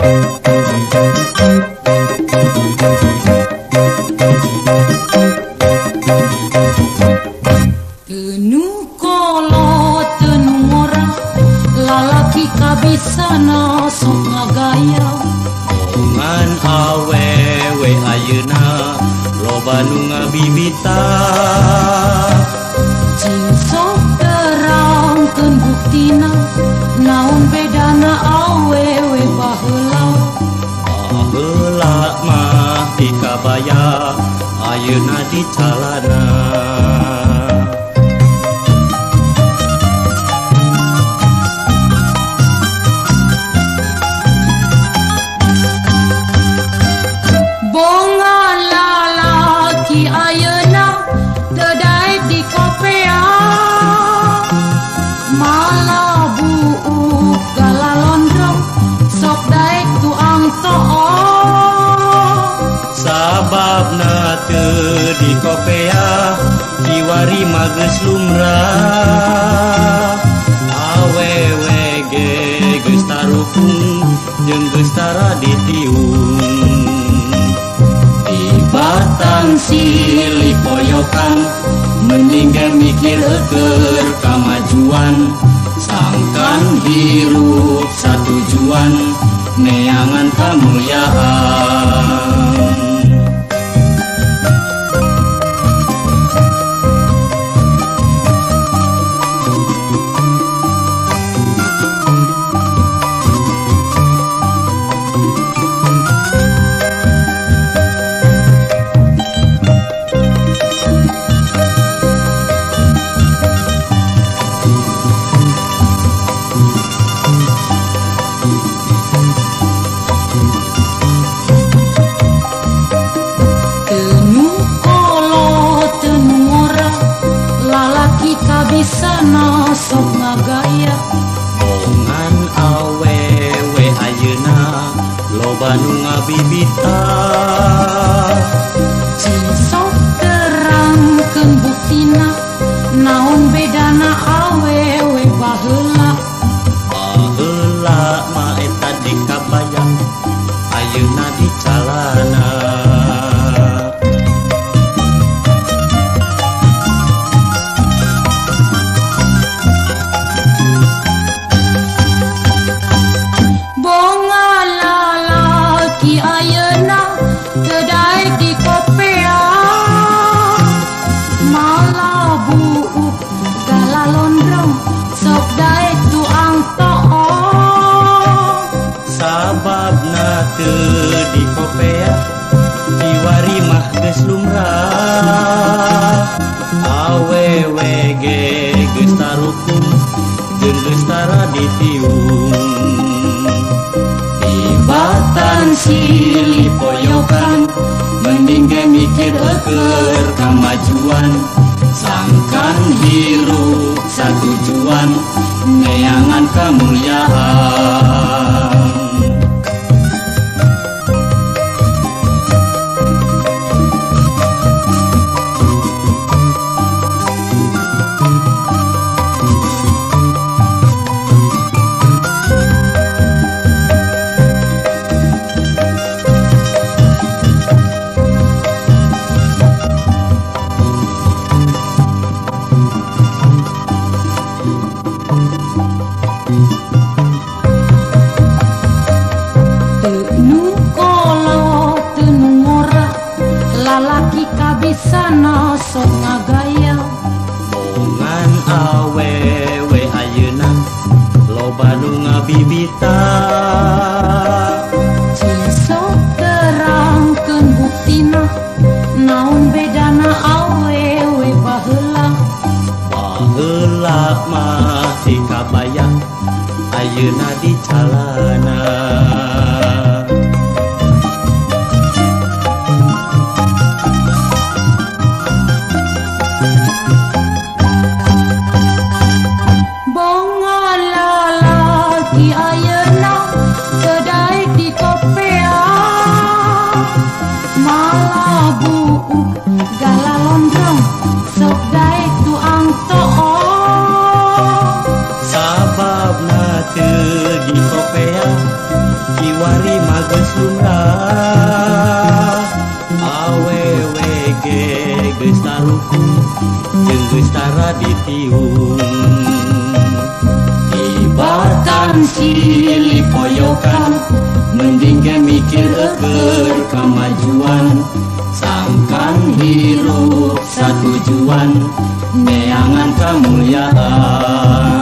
Tenu kolot tenu ora lalaki kabisana sok ngagaya ngan awewe ayeuna loba nu ngabibita cing sok terangkeun buktina naon bedana awewe baheula baheula mah di kabaya ayeuna di calana bongan lalaki ayeuna teu di kopea malah buuk galalondrong sok daek tuang too sababna teu di kopea kiwari mah geus lumrah awewe ge geus tarukung jeung geus tara ditiung batang silih poyokan mending ge mikir keur kamajuan sangkan hirup satujuan neangan kamuliaan kabisana sok ngagaya bongan awewe ayeuna loba nu ngabibita cing sok terangkeun buktina naon bedana awewe baheula baheula mah eta di kabaya ayeuna di calana teu di kopea kiwari mah geus lumrah awewe ge geus tarukung jeung geus tara ditiung ibatan silih poyokan mending ge mikir keur kamajuan sangkan hirup satujuan neangan kamuliaan lalaki kabisana sok ngagaya bongan awewe ayeuna loba nu ngabibita cing sok terangkeun buktina naon bedana awewe baheula baheula mah di kabaya ayeuna di calana sababna teu di kopea kiwari jeung geus tara ditiung ibatan silih poyokan mending ge mikir keur kemajuan sangkan hirup satujuan neangan kamuliaan